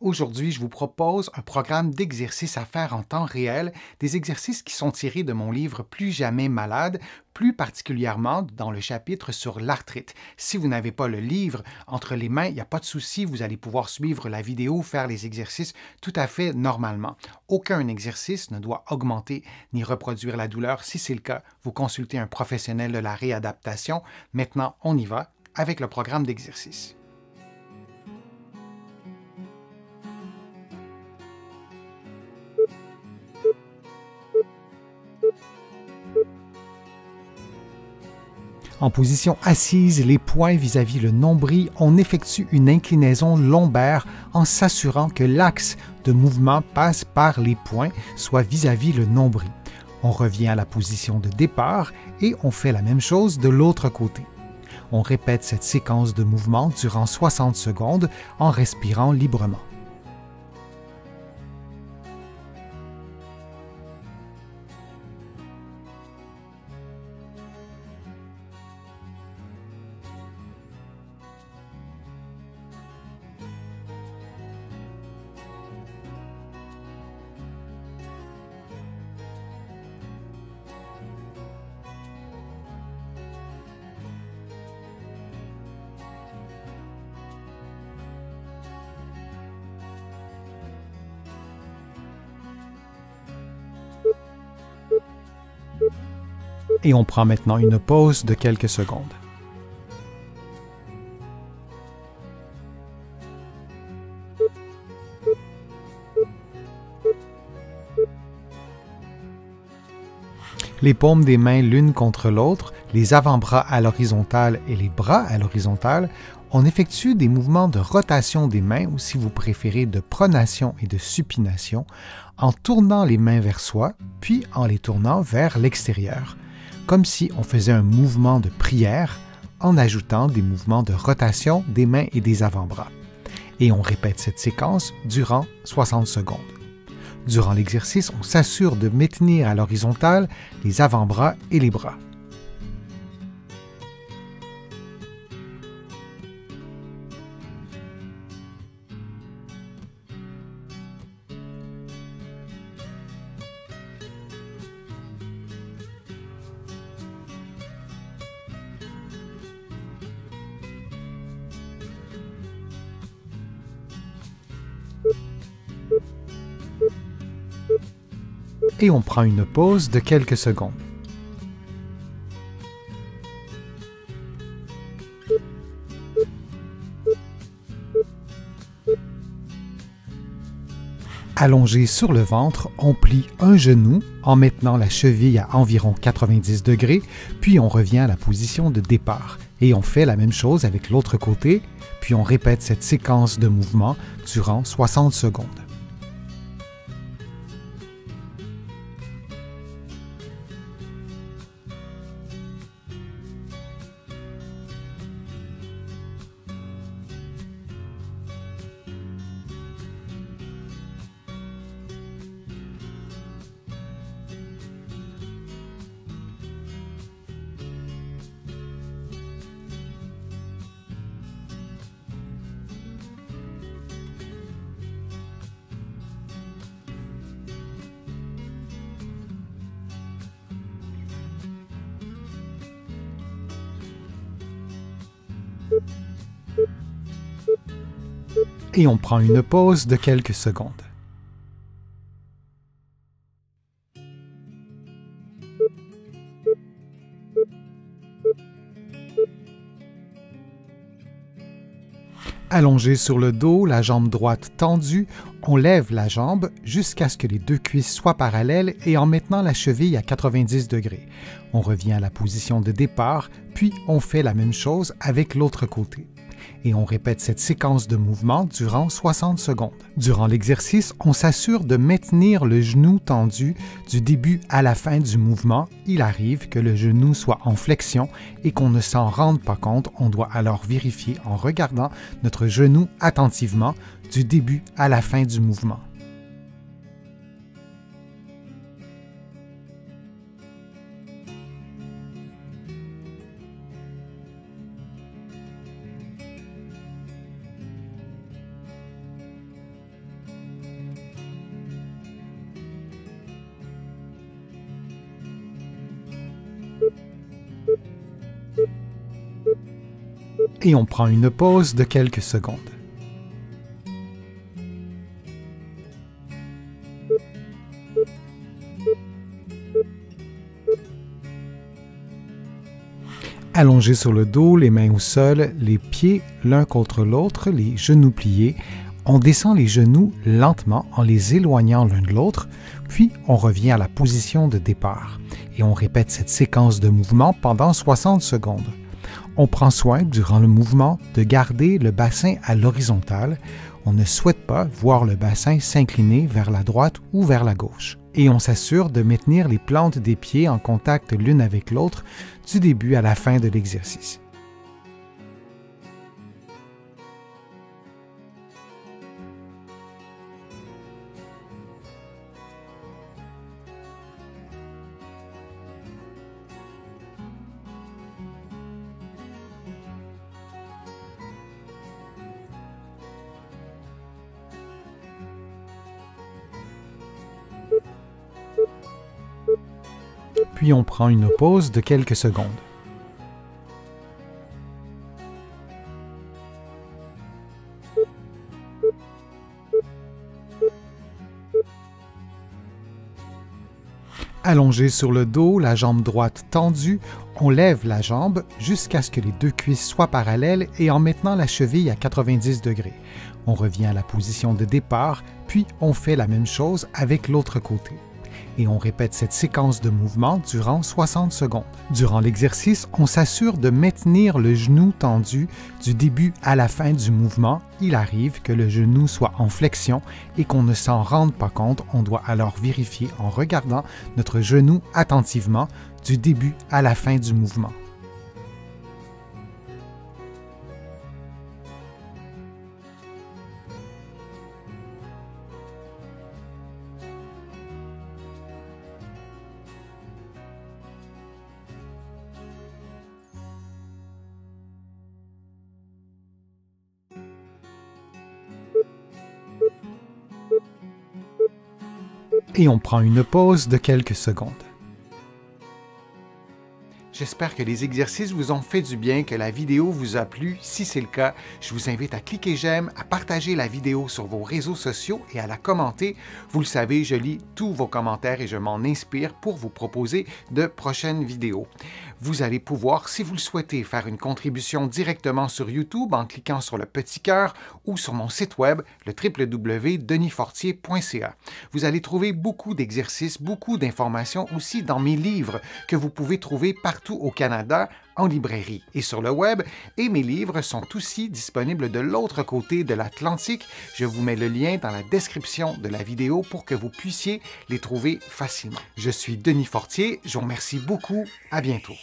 Aujourd'hui, je vous propose un programme d'exercices à faire en temps réel, des exercices qui sont tirés de mon livre Plus jamais malade, plus particulièrement dans le chapitre sur l'arthrite. Si vous n'avez pas le livre entre les mains, il n'y a pas de souci, vous allez pouvoir suivre la vidéo, faire les exercices tout à fait normalement. Aucun exercice ne doit augmenter ni reproduire la douleur. Si c'est le cas, vous consultez un professionnel de la réadaptation. Maintenant, on y va avec le programme d'exercice. En position assise, les poings vis-à-vis le nombril, on effectue une inclinaison lombaire en s'assurant que l'axe de mouvement passe par les poings, soit vis-à-vis le nombril. On revient à la position de départ et on fait la même chose de l'autre côté. On répète cette séquence de mouvement durant 60 secondes en respirant librement. Et on prend maintenant une pause de quelques secondes. Les paumes des mains l'une contre l'autre, les avant-bras à l'horizontale et les bras à l'horizontale, on effectue des mouvements de rotation des mains ou si vous préférez de pronation et de supination en tournant les mains vers soi, puis en les tournant vers l'extérieur, comme si on faisait un mouvement de prière en ajoutant des mouvements de rotation des mains et des avant-bras. Et on répète cette séquence durant 60 secondes. Durant l'exercice, on s'assure de maintenir à l'horizontale les avant-bras et les bras. Et on prend une pause de quelques secondes. Allongé sur le ventre, on plie un genou en maintenant la cheville à environ 90 degrés, puis on revient à la position de départ. Et on fait la même chose avec l'autre côté, puis on répète cette séquence de mouvements durant 60 secondes. Et on prend une pause de quelques secondes. Allongé sur le dos, la jambe droite tendue, on lève la jambe jusqu'à ce que les deux cuisses soient parallèles et en maintenant la cheville à 90 degrés. On revient à la position de départ, puis on fait la même chose avec l'autre côté. Et on répète cette séquence de mouvements durant 60 secondes. Durant l'exercice, on s'assure de maintenir le genou tendu du début à la fin du mouvement. Il arrive que le genou soit en flexion et qu'on ne s'en rende pas compte. On doit alors vérifier en regardant notre genou attentivement du début à la fin du mouvement. Et on prend une pause de quelques secondes. Allongé sur le dos, les mains au sol, les pieds l'un contre l'autre, les genoux pliés, on descend les genoux lentement en les éloignant l'un de l'autre, puis on revient à la position de départ et on répète cette séquence de mouvements pendant 60 secondes. On prend soin, durant le mouvement, de garder le bassin à l'horizontale. On ne souhaite pas voir le bassin s'incliner vers la droite ou vers la gauche. Et on s'assure de maintenir les plantes des pieds en contact l'une avec l'autre du début à la fin de l'exercice. Puis on prend une pause de quelques secondes. Allongé sur le dos, la jambe droite tendue, on lève la jambe jusqu'à ce que les deux cuisses soient parallèles et en maintenant la cheville à 90 degrés. On revient à la position de départ, puis on fait la même chose avec l'autre côté. Et on répète cette séquence de mouvements durant 60 secondes. Durant l'exercice, on s'assure de maintenir le genou tendu du début à la fin du mouvement. Il arrive que le genou soit en flexion et qu'on ne s'en rende pas compte. On doit alors vérifier en regardant notre genou attentivement du début à la fin du mouvement. Et on prend une pause de quelques secondes. J'espère que les exercices vous ont fait du bien, que la vidéo vous a plu. Si c'est le cas, je vous invite à cliquer j'aime, à partager la vidéo sur vos réseaux sociaux et à la commenter. Vous le savez, je lis tous vos commentaires et je m'en inspire pour vous proposer de prochaines vidéos. Vous allez pouvoir, si vous le souhaitez, faire une contribution directement sur YouTube en cliquant sur le petit cœur ou sur mon site web, le www.denisfortier.ca. Vous allez trouver beaucoup d'exercices, beaucoup d'informations aussi dans mes livres que vous pouvez trouver partout au Canada, en librairie et sur le web, et mes livres sont aussi disponibles de l'autre côté de l'Atlantique. Je vous mets le lien dans la description de la vidéo pour que vous puissiez les trouver facilement. Je suis Denis Fortier, je vous remercie beaucoup, à bientôt.